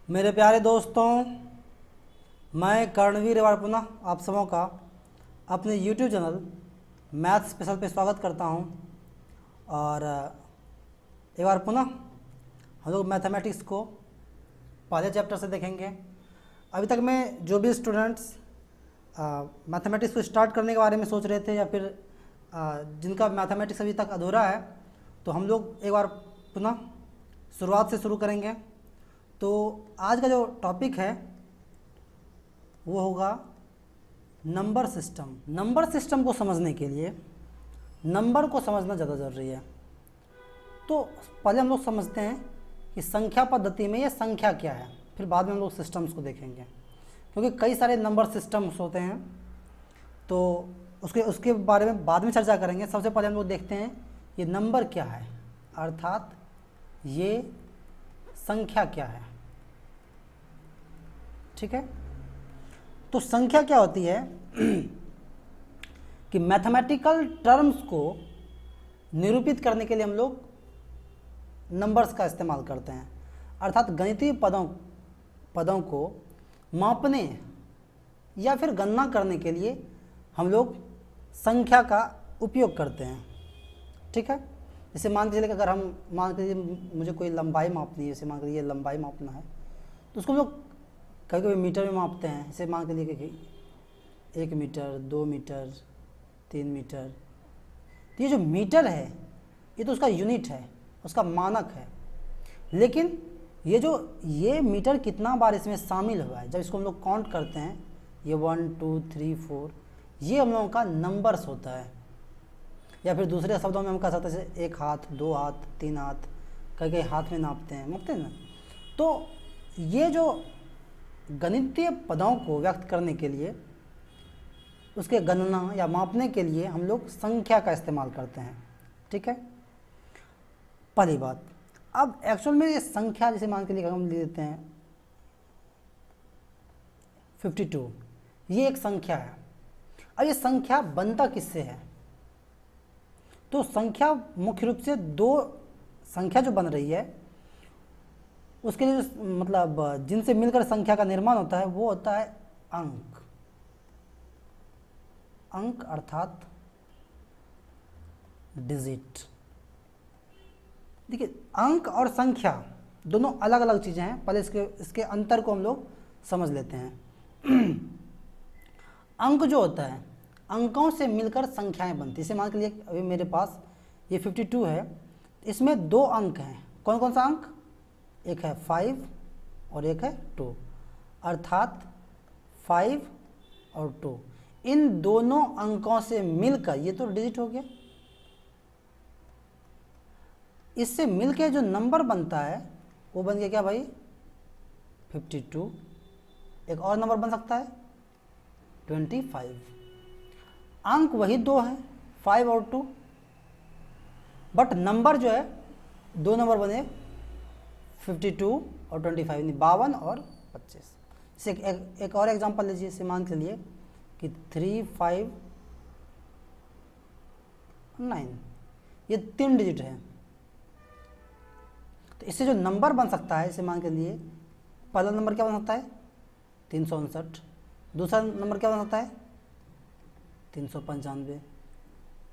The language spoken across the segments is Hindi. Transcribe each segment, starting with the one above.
मेरे प्यारे दोस्तों, मैं कर्णवीर एक बार पुनः आप सबों का अपने YouTube चैनल मैथ स्पेशल पे स्वागत करता हूं। और एक बार पुनः हम लोग मैथमेटिक्स को पहले चैप्टर से देखेंगे। अभी तक में जो भी स्टूडेंट्स मैथमेटिक्स को स्टार्ट करने के बारे में सोच रहे थे या फिर जिनका मैथमेटिक्स अभी तक अधूरा है, तो हम लोग एक बार पुनः शुरुआत से शुरू करेंगे। तो आज का जो टॉपिक है वो होगा नंबर सिस्टम। नंबर सिस्टम को समझने के लिए नंबर को समझना ज़्यादा ज़रूरी है। तो पहले हम लोग समझते हैं कि संख्या पद्धति में ये संख्या क्या है, फिर बाद में हम लोग सिस्टम्स को देखेंगे, क्योंकि कई सारे नंबर सिस्टम्स होते हैं। तो उसके बारे में बाद में चर्चा करेंगे। सबसे पहले हम लोग देखते हैं ये नंबर क्या है, अर्थात ये संख्या क्या है। ठीक है, तो संख्या क्या होती है कि मैथमेटिकल टर्म्स को निरूपित करने के लिए हम लोग नंबर्स का इस्तेमाल करते हैं, अर्थात गणितीय पदों को मापने या फिर गणना करने के लिए हम लोग संख्या का उपयोग करते हैं। ठीक है, जैसे मान के चलिए कि अगर हम मान के चलिए मुझे कोई लंबाई मापनी है, जैसे मान के लिए लंबाई मापना है, तो उसको हम लोग कभी कभी मीटर में मापते हैं। जैसे मान के लिए कि 1 मीटर, 2 मीटर, 3 मीटर। तो ये जो मीटर है ये तो उसका यूनिट है, उसका मानक है। लेकिन ये मीटर कितना बार इसमें शामिल हुआ है, जब इसको हम लोग काउंट करते हैं, ये 1 2 3 4, ये हम लोगों का नंबर्स होता है। या फिर दूसरे शब्दों में हम कह सकते हैं जैसे 1 हाथ, 2 हाथ, 3 हाथ, कई हाथ में मापते हैं ना। तो ये जो गणितीय पदों को व्यक्त करने के लिए, उसके गणना या मापने के लिए हम लोग संख्या का इस्तेमाल करते हैं। ठीक है, पहली बात। अब एक्चुअल में ये संख्या, जैसे मान के लिए हम ले लेते हैं 52, ये एक संख्या है। अब ये संख्या बनता किससे है? तो संख्या मुख्य रूप से दो संख्या जो बन रही है उसके लिए मतलब जिनसे मिलकर संख्या का निर्माण होता है वो होता है अंक। अंक अर्थात डिजिट। देखिए, अंक और संख्या दोनों अलग अलग चीज़ें हैं। पहले इसके अंतर को हम लोग समझ लेते हैं। अंक जो होता है, अंकों से मिलकर संख्याएं बनती है। जैसे मान के लिए अभी मेरे पास ये 52 है, इसमें 2 अंक हैं। कौन कौन सा अंक? एक है 5 और एक है 2, अर्थात 5 और 2, इन दोनों अंकों से मिलकर ये तो डिजिट हो गया। इससे मिलकर जो नंबर बनता है वो बन गया क्या भाई? 52। एक और नंबर बन सकता है 25। अंक वही 2 हैं, 5 और 2, बट नंबर जो है 2 नंबर बने, 52 और 25, यानी 52 और 25। जैसे एक और एग्जांपल लीजिए। इसे मान के लिए कि 3 5 9, ये 3 डिजिट है। तो इससे जो नंबर बन सकता है, इसे मान के लिए पहला नंबर क्या बन सकता है? 359। दूसरा नंबर क्या बन सकता है? 395।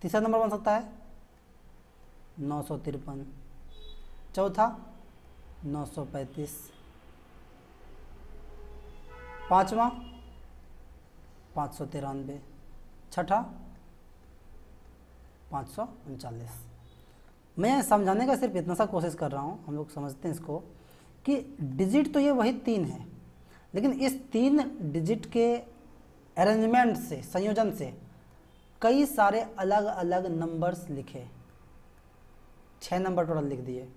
तीसरा नंबर बन सकता है 953। चौथा 935। पाँचवा 593। छठा 539। मैं समझाने का सिर्फ इतना सा कोशिश कर रहा हूँ, हम लोग समझते हैं इसको कि डिजिट तो ये वही 3 है, लेकिन इस 3 डिजिट के अरेंजमेंट से, संयोजन से कई सारे अलग अलग नंबर्स लिखे। 6 नंबर टोटल लिख दिए,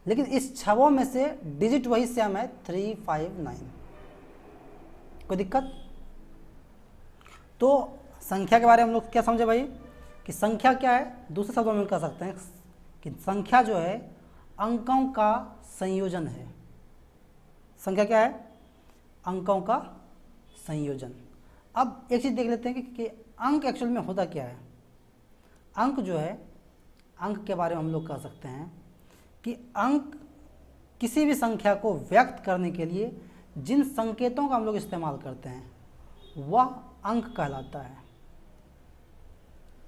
लेकिन इस 6 में से डिजिट वही सेम है 359। कोई दिक्कत? तो संख्या के बारे में हम लोग क्या समझे भाई कि संख्या क्या है? दूसरे शब्दों में कह सकते हैं कि संख्या जो है अंकों का संयोजन है। संख्या क्या है? अंकों का संयोजन। अब एक चीज़ देख लेते हैं कि अंक एक्चुअल में होता क्या है। अंक जो है, अंक के बारे में हम लोग कह सकते हैं कि अंक किसी भी संख्या को व्यक्त करने के लिए जिन संकेतों का हम लोग इस्तेमाल करते हैं वह अंक कहलाता है।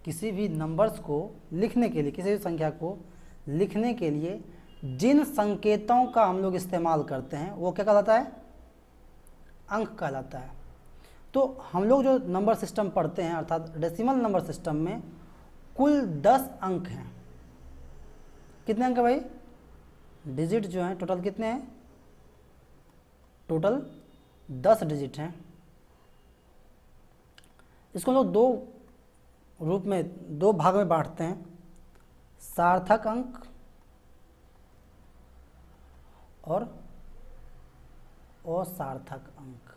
किसी भी नंबर्स को लिखने के लिए, किसी भी संख्या को लिखने के लिए जिन संकेतों का हम लोग इस्तेमाल करते हैं वो क्या कहलाता है? अंक कहलाता है। तो हम लोग जो नंबर सिस्टम पढ़ते हैं अर्थात डेसिमल नंबर सिस्टम में कुल 10 अंक हैं। कितने अंक है भाई? डिजिट जो हैं टोटल कितने हैं? टोटल 10 डिजिट हैं। इसको हम लोग दो भाग में बांटते हैं, सार्थक अंक और असार्थक अंक।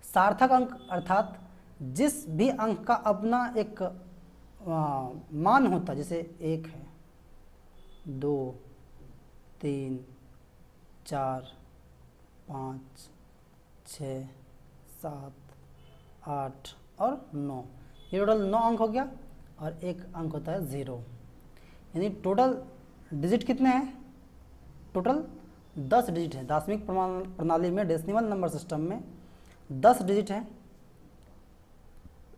सार्थक अंक अर्थात जिस भी अंक का अपना एक मान होता है, जैसे 1 है, 2, 3, 4, 5, 6, 7, 8 और 9, ये टोटल 9 अंक हो गया और एक अंक होता है 0। यानी टोटल डिजिट कितने हैं? टोटल 10 डिजिट हैं। दार्शनिक प्रणाली में डेसिमल नंबर सिस्टम में 10 डिजिट हैं।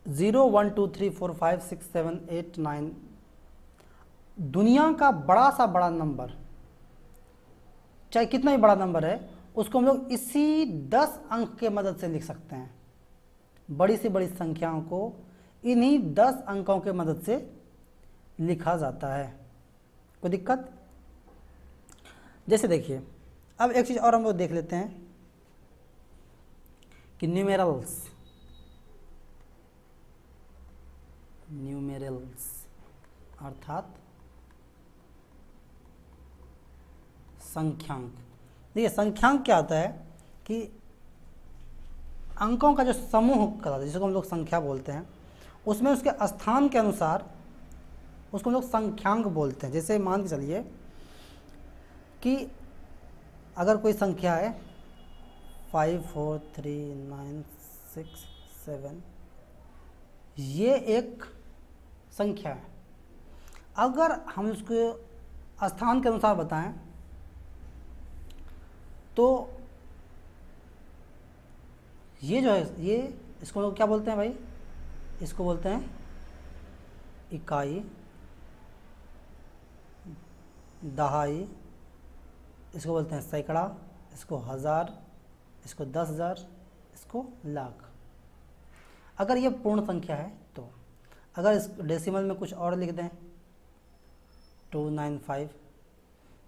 0, 1, 2, 3, 4, 5, 6, 7, 8, 9। दुनिया का बड़ा सा बड़ा नंबर, चाहे कितना भी बड़ा नंबर है, उसको हम लोग इसी 10 अंक के मदद से लिख सकते हैं। बड़ी से बड़ी संख्याओं को इन्हीं 10 अंकों के मदद से लिखा जाता है। कोई दिक्कत? जैसे देखिए, अब एक चीज़ और हम लोग देख लेते हैं कि न्यूमेरल्स अर्थात संख्यांक। देखिए, संख्यांक क्या होता है कि अंकों का जो समूह कहलाता है, जिसको हम लोग संख्या बोलते हैं, उसमें उसके स्थान के अनुसार उसको हम लोग संख्यांक बोलते हैं। जैसे मान के चलिए कि अगर कोई संख्या है 5, 4, 3, 9, 6, 7, ये एक संख्या है। अगर हम उसको स्थान के अनुसार बताएं तो ये जो है, ये इसको लोग क्या बोलते हैं भाई? इसको बोलते हैं इकाई, दहाई, इसको बोलते हैं सैकड़ा, इसको हज़ार, इसको 10,000, इसको लाख। अगर ये पूर्ण संख्या है तो अगर इस डेसिमल में कुछ और लिख दें 295,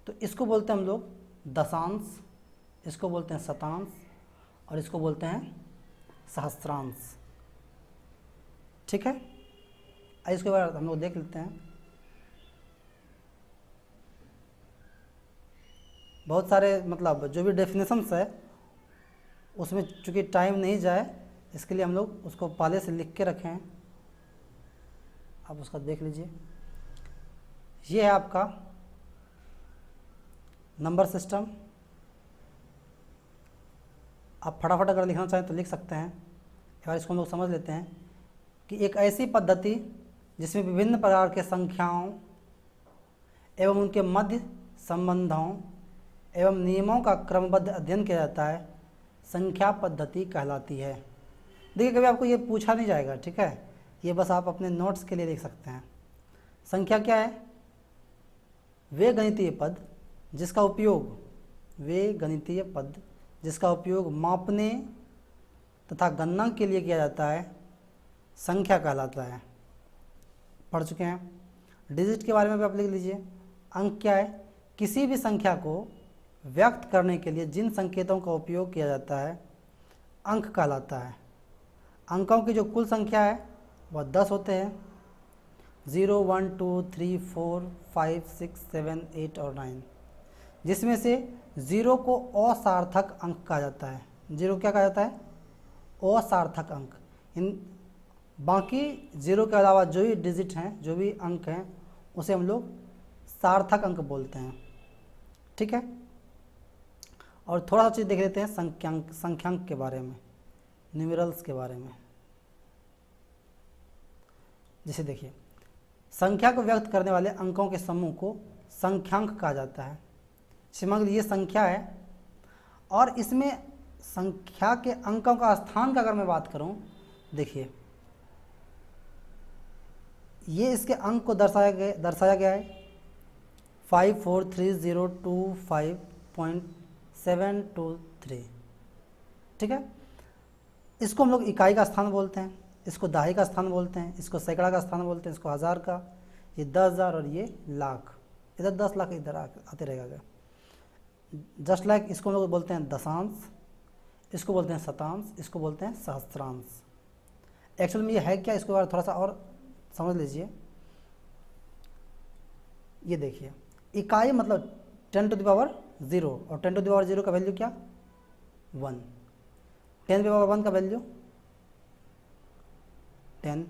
तो इसको बोलते हैं हम लोग दशांश, इसको बोलते हैं शतांश और इसको बोलते हैं सहस्त्रांश। ठीक है, इसके बाद हम लोग देख लेते हैं। बहुत सारे मतलब जो भी डेफिनेशंस है उसमें चूँकि टाइम नहीं जाए, इसके लिए हम लोग उसको पहले से लिख के रखे हैं। आप उसका देख लीजिए। ये है आपका नंबर सिस्टम। आप फटाफट अगर लिखना चाहें तो लिख सकते हैं। एक बार इसको हम लोग समझ लेते हैं कि एक ऐसी पद्धति जिसमें विभिन्न प्रकार के संख्याओं एवं उनके मध्य संबंधों एवं नियमों का क्रमबद्ध अध्ययन किया जाता है, संख्या पद्धति कहलाती है। देखिए, कभी आपको ये पूछा नहीं जाएगा, ठीक है, ये बस आप अपने नोट्स के लिए लिख सकते हैं। संख्या क्या है? वे गणितीय पद जिसका उपयोग मापने तथा गणना के लिए किया जाता है, संख्या कहलाता है। पढ़ चुके हैं। डिजिट के बारे में भी आप लिख लीजिए। अंक क्या है? किसी भी संख्या को व्यक्त करने के लिए जिन संकेतों का उपयोग किया जाता है, अंक कहलाता है। अंकों की जो कुल संख्या है वह 10 होते हैं। 0, 1, 2, 3, 4, 5, 6, 7, 8 और 9, जिसमें से 0 को असार्थक अंक कहा जाता है। 0 क्या कहा जाता है? असार्थक अंक। इन बाकी 0 के अलावा जो भी डिजिट हैं, जो भी अंक हैं, उसे हम लोग सार्थक अंक बोलते हैं। ठीक है, और थोड़ा सा चीज़ देख लेते हैं संख्यांक के बारे में, न्यूमेरल्स के बारे में। जैसे देखिए, संख्या को व्यक्त करने वाले अंकों के समूह को संख्यांक कहा जाता है। समझ ये संख्या है और इसमें संख्या के अंकों का स्थान का अगर मैं बात करूं, देखिए ये इसके अंक को दर्शाया गया है 543025.723। ठीक है, इसको हम लोग इकाई का स्थान बोलते हैं, इसको दहाई का स्थान बोलते हैं, इसको सैकड़ा का स्थान बोलते हैं, इसको हज़ार का, ये 10,000 और ये लाख, इधर 10 लाख इधर आते रहेगा। जस्ट लाइक इसको हम लोग बोलते हैं दशांश, इसको बोलते हैं शतांश, इसको बोलते हैं सहस्त्रांश। एक्चुअल में ये है क्या, इसको थोड़ा सा और समझ लीजिए। ये देखिए इकाई मतलब 10 टू द पावर 0 और 10 टू द पावर 0 का वैल्यू क्या 1, 10 टू द पावर 1 का वैल्यू 10,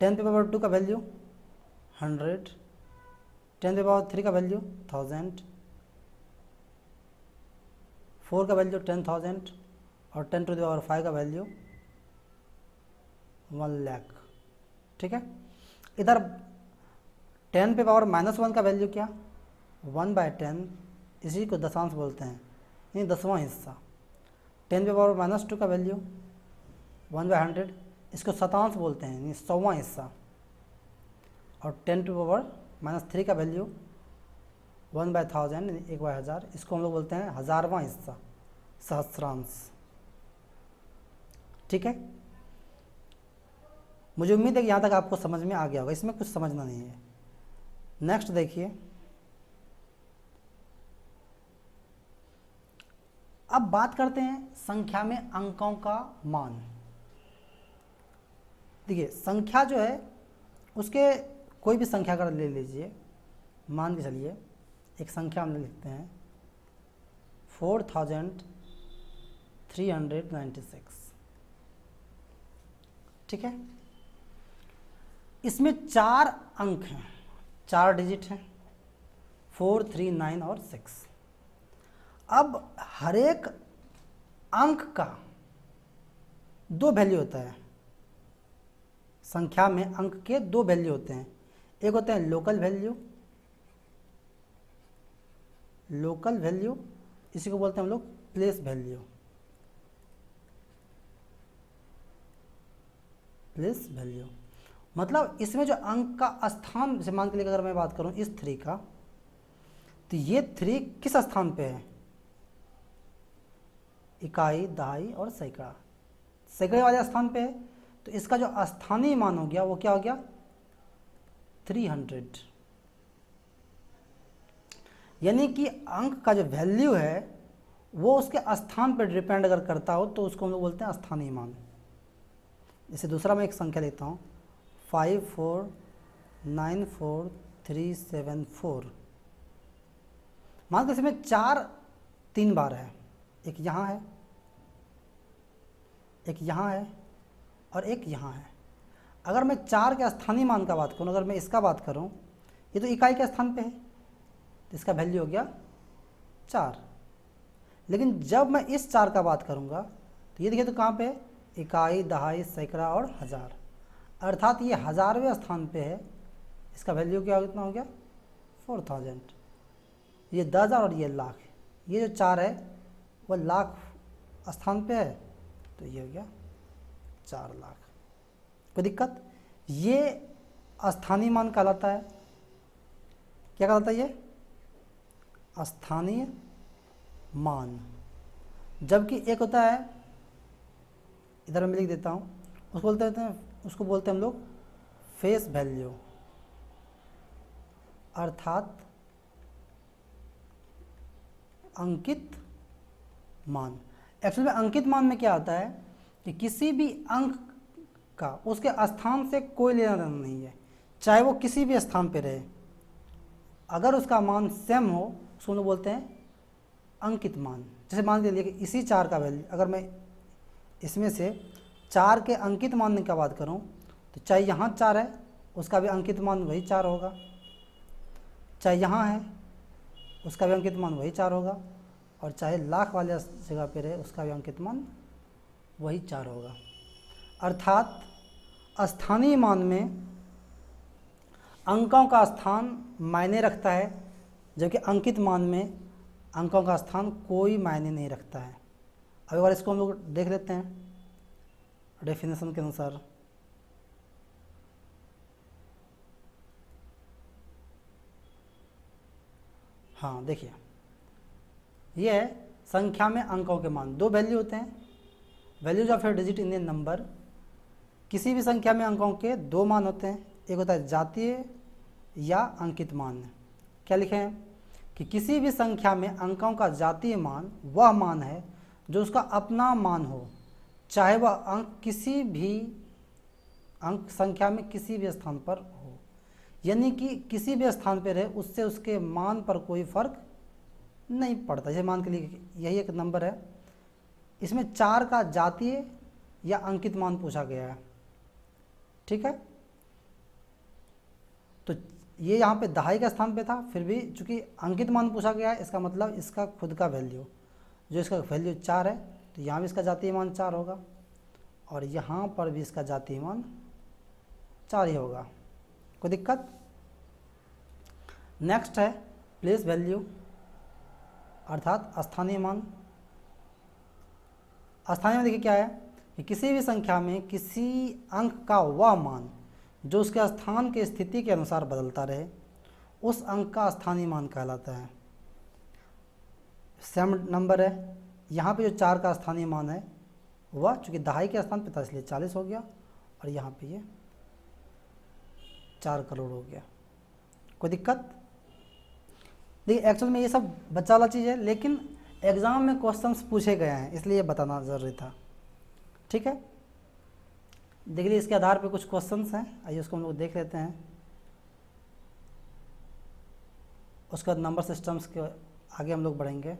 10 टू द पावर 2 का वैल्यू 100, 10 टू द पावर 3 का वैल्यू 1000, 4 का वैल्यू 10,000 और 10 टू द पावर 5 का वैल्यू 1 लाख। ठीक है, इधर 10 पे पावर -1 का वैल्यू क्या 1/10, इसी को दशांश बोलते हैं, यानी 10वां हिस्सा। 10 पे पावर -2 का वैल्यू 1/100, इसको शतांश बोलते हैं, यानी 100वां हिस्सा। और 10 टू पावर -3 का वैल्यू 1/1000, यानी 1/1000, इसको हम लोग बोलते हैं हज़ारवां हिस्सा, सहस्रांश। ठीक है, मुझे उम्मीद है कि यहाँ तक आपको समझ में आ गया होगा, इसमें कुछ समझना नहीं है। नेक्स्ट देखिए, अब बात करते हैं संख्या में अंकों का मान। देखिए संख्या जो है उसके कोई भी संख्या अगर ले लीजिए, मान के चलिए एक संख्या हम लिखते हैं 4396। ठीक है, इसमें 4 अंक हैं, 4 डिजिट हैं, 4, 3, 9 और 6। अब हर एक अंक का 2 वैल्यू होता है। संख्या में अंक के 2 वैल्यू होते हैं, एक होते हैं लोकल वैल्यू, इसी को बोलते हैं हम लोग प्लेस वैल्यू। मतलब इसमें जो अंक का स्थान, जैसे मान के लिए अगर मैं बात करूं इस 3 का, तो ये 3 किस स्थान पे है, इकाई, दहाई और सैकड़ा, सैकड़े वाले स्थान पे है। तो इसका जो स्थानीय मान हो गया वो क्या हो गया 300। यानी कि अंक का जो वैल्यू है वो उसके स्थान पर डिपेंड अगर करता हो तो उसको हम लोग बोलते हैं स्थानीय मान। जैसे दूसरा मैं एक संख्या लेता हूँ 5494374। मान लो इसमें 4 3 बार है, एक यहाँ है, एक यहाँ है और एक यहाँ है। अगर मैं 4 के स्थानीय मान का बात करूँ, अगर मैं इसका बात करूँ, ये तो इकाई के स्थान पे है तो इसका वैल्यू हो गया 4। लेकिन जब मैं इस 4 का बात करूँगा तो ये देखिए तो कहाँ पे है, इकाई, दहाई, सैकड़ा और हज़ार, अर्थात ये 1000वें स्थान पे है। इसका वैल्यू क्या कितना हो गया 4000। ये 10,000 और ये लाख, ये जो 4 है वह लाख स्थान पे है तो ये हो गया 4 लाख। कोई दिक्कत? ये स्थानीय मान कहलाता है। क्या कहलाता है? ये स्थानीय मान। जबकि एक होता है, इधर मैं लिख देता हूँ, उसको बोलते हैं हम लोग फेस वैल्यू, अर्थात अंकित मान। एक्चुअली में अंकित मान में क्या होता है कि किसी भी अंक का उसके स्थान से कोई लेना देना नहीं है, चाहे वो किसी भी स्थान पे रहे, अगर उसका मान सेम हो उसको हम लोग बोलते हैं अंकित मान। जैसे मान लीजिए कि इसी 4 का वैल्यू, अगर मैं इसमें से 4 के अंकित मान की बात करूं तो चाहे यहाँ 4 है उसका भी अंकित मान वही 4 होगा, चाहे यहाँ है उसका भी अंकित मान वही 4 होगा, और चाहे लाख वाले जगह पे रहे उसका भी अंकित मान वही 4 होगा। अर्थात स्थानीय मान में अंकों का स्थान मायने रखता है जबकि अंकित मान में अंकों का स्थान कोई मायने नहीं रखता है। अब एक बार इसको हम लोग देख लेते हैं डेफिनेशन के अनुसार। हाँ देखिए, ये है संख्या में अंकों के मान। दो वैल्यू होते हैं, values of A digit in A number. किसी भी संख्या में अंकों के दो मान होते हैं, एक होता है जातीय या अंकित मान। क्या लिखे हैं कि किसी भी संख्या में अंकों का जातीय मान वह मान है जो उसका अपना मान हो, चाहे वह अंक किसी भी अंक संख्या में किसी भी स्थान पर हो। यानी कि किसी भी स्थान पर रहे उससे उसके मान पर कोई फर्क नहीं पड़ता। जैसे मान के लिए यही एक नंबर है, इसमें 4 का जातीय या अंकित मान पूछा गया है, ठीक है। तो ये यहाँ पे दहाई का स्थान पे था, फिर भी चूंकि अंकित मान पूछा गया है, इसका मतलब इसका खुद का वैल्यू, जो इसका वैल्यू 4 है, तो यहाँ भी इसका जातीय मान 4 होगा और यहाँ पर भी इसका जातीय मान 4 ही होगा। कोई दिक्कत? नेक्स्ट है प्लेस वैल्यू अर्थात स्थानीय मान। स्थानीय मान देखिए क्या है कि किसी भी संख्या में किसी अंक का वह मान जो उसके स्थान की स्थिति के अनुसार बदलता रहे, उस अंक का स्थानीय मान कहलाता है। सेम नंबर है, यहाँ पे जो 4 का स्थानीय मान है वह चूँकि दहाई के स्थान पे था इसलिए 40 हो गया और यहाँ पे ये 4 करोड़ हो गया। कोई दिक्कत? देखिए एक्चुअल में ये सब बच्चा वाला चीज़ है, लेकिन एग्ज़ाम में क्वेश्चंस पूछे गए हैं इसलिए बताना ज़रूरी था, ठीक है। देख लीजिए इसके आधार पे कुछ क्वेश्चंस हैं, आइए उसको हम लोग देख लेते हैं। उसके बाद नंबर सिस्टम्स के आगे हम लोग बढ़ेंगे।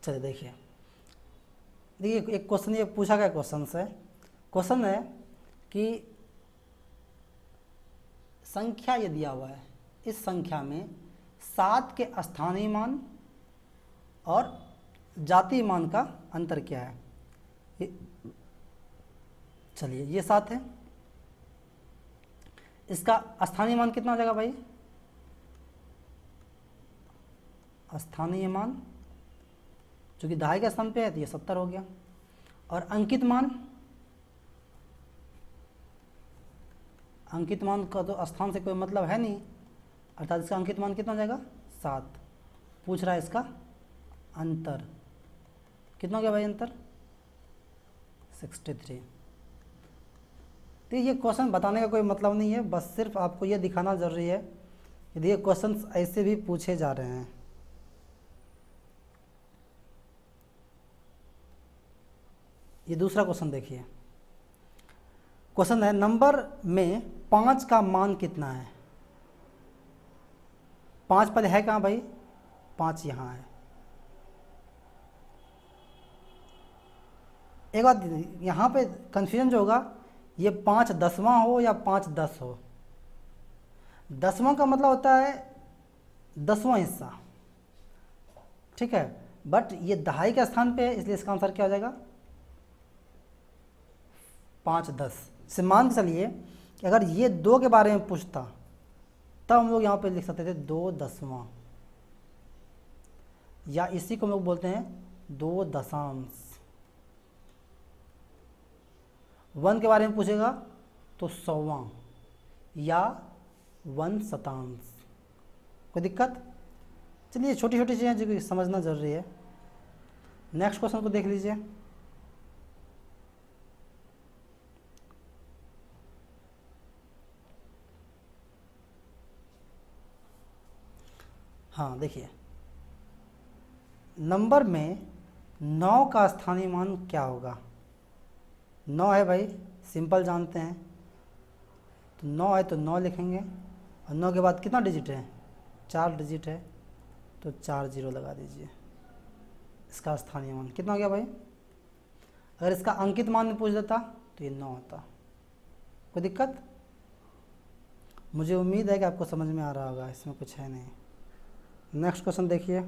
चलिए देखिए एक क्वेश्चन ये पूछा गया क्वेश्चन है कि संख्या ये दिया हुआ है, इस संख्या में 7 के स्थानीय मान और जातीय मान का अंतर क्या है। चलिए ये 7 है, इसका स्थानीय मान कितना हो जाएगा भाई? स्थानीय मान जो कि दहाई के स्थान पे है तो ये 70 हो गया। और अंकित मान का तो स्थान से कोई मतलब है नहीं, अर्थात इसका अंकित मान कितना हो जाएगा? 7। पूछ रहा है इसका अंतर कितना हो गया भाई? अंतर 63। तो ये क्वेश्चन बताने का कोई मतलब नहीं है, बस सिर्फ आपको ये दिखाना ज़रूरी है कि ये क्वेश्चन ऐसे भी पूछे जा रहे हैं। ये दूसरा क्वेश्चन देखिए, क्वेश्चन है नंबर में 5 का मान कितना है? 5 पहले है कहाँ भाई? 5 यहाँ है। एक बात यहाँ पे कन्फ्यूजन जो होगा, ये 5 दसवां हो या 5 10 हो। दसवां का मतलब होता है 10वां हिस्सा, ठीक है, बट ये दहाई के स्थान पे है इसलिए इसका आंसर क्या हो जाएगा? 5 10 से मान के चलिए कि अगर ये 2 के बारे में पूछता तब हम लोग यहाँ पे लिख सकते थे 2 दसवां, या इसी को हम लोग बोलते हैं 2 दशांश। 1 के बारे में पूछेगा तो 100वां या 1 शतांश। कोई दिक्कत? चलिए छोटी छोटी चीज़ें जो कि समझना जरूरी है। नेक्स्ट क्वेश्चन को देख लीजिए। हाँ देखिए, नंबर में 9 का स्थानीय मान क्या होगा? 9 है भाई, सिंपल जानते हैं, तो 9 है तो 9 लिखेंगे और 9 के बाद कितना डिजिट है? 4 डिजिट है, तो 4 0 लगा दीजिए। इसका स्थानीय मान कितना हो गया भाई? अगर इसका अंकित मान पूछ देता तो ये 9 होता। कोई दिक्कत? मुझे उम्मीद है कि आपको समझ में आ रहा होगा, इसमें कुछ है नहीं। नेक्स्ट क्वेश्चन देखिए,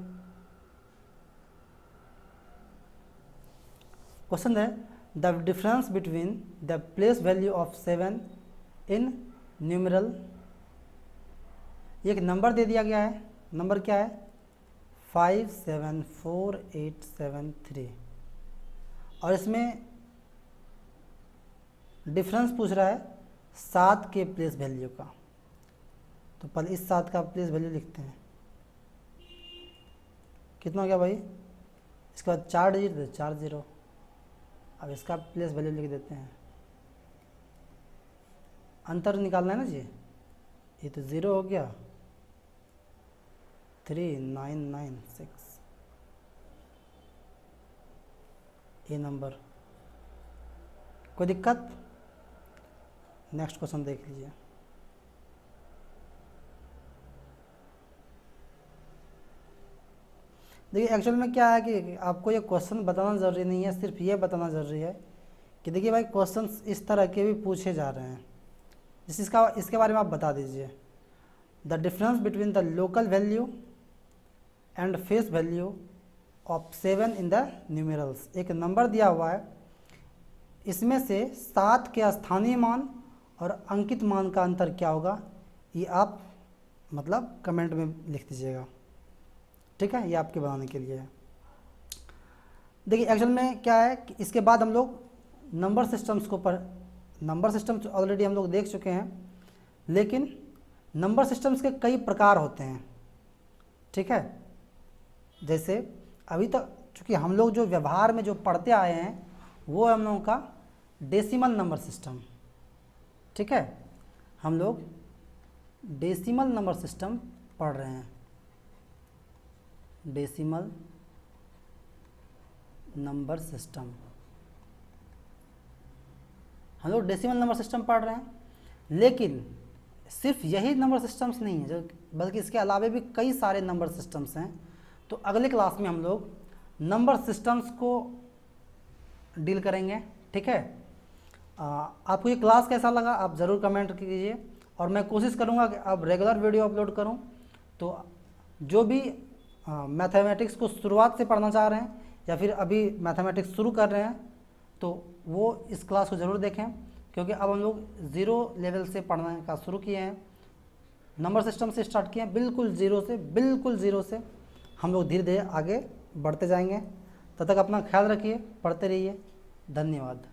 क्वेश्चन है the difference between the place value of 7 in numeral. एक नंबर दे दिया गया है, नंबर क्या है 574873, और इसमें डिफरेंस पूछ रहा है 7 के प्लेस वैल्यू का। तो पहले इस 7 का प्लेस वैल्यू लिखते हैं, कितना हो गया भाई, इसके बाद 4 डिजिट दे 4 0। अब इसका प्लेस वैल्यू लिख देते हैं, अंतर निकालना है ना जी, ये तो 0 हो गया 3996, ये नंबर। कोई दिक्कत? नेक्स्ट क्वेश्चन देख लीजिए। देखिए एक्चुअल में क्या है कि आपको ये क्वेश्चन बताना ज़रूरी नहीं है, सिर्फ ये बताना ज़रूरी है कि देखिए भाई क्वेश्चन इस तरह के भी पूछे जा रहे हैं, इसके बारे में आप बता दीजिए। The difference between the local value and face value of 7 in the numerals. एक नंबर दिया हुआ है, इसमें से 7 के स्थानीय मान और अंकित मान का अंतर क्या होगा, ये आप मतलब कमेंट में लिख दीजिएगा, ठीक है, ये आपके बनाने के लिए है। देखिए एक्चुअल में क्या है कि इसके बाद हम लोग नंबर सिस्टम्स को नंबर सिस्टम्स ऑलरेडी हम लोग देख चुके हैं, लेकिन नंबर सिस्टम्स के कई प्रकार होते हैं, ठीक है। जैसे अभी तक चूँकि हम लोग जो व्यवहार में जो पढ़ते आए हैं वो है हम लोगों का डेसिमल नंबर सिस्टम, ठीक है, हम लोग डेसिमल नंबर सिस्टम पढ़ रहे हैं, डेसिमल नंबर सिस्टम, हम लोग डेसिमल नंबर सिस्टम पढ़ रहे हैं। लेकिन सिर्फ यही नंबर सिस्टम्स नहीं है जो, बल्कि इसके अलावा भी कई सारे नंबर सिस्टम्स हैं। तो अगले क्लास में हम लोग नंबर सिस्टम्स को डील करेंगे, ठीक है। आपको ये क्लास कैसा लगा आप ज़रूर कमेंट कीजिए, और मैं कोशिश करूँगा कि अब रेगुलर वीडियो अपलोड करूँ। तो जो भी मैथमेटिक्स को शुरुआत से पढ़ना चाह रहे हैं या फिर अभी मैथमेटिक्स शुरू कर रहे हैं तो वो इस क्लास को ज़रूर देखें, क्योंकि अब हम लोग 0 लेवल से पढ़ने का शुरू किए हैं, नंबर सिस्टम से स्टार्ट किए हैं, बिल्कुल ज़ीरो से हम लोग धीरे धीरे आगे बढ़ते जाएंगे। तब तक अपना ख्याल रखिए, पढ़ते रहिए, धन्यवाद।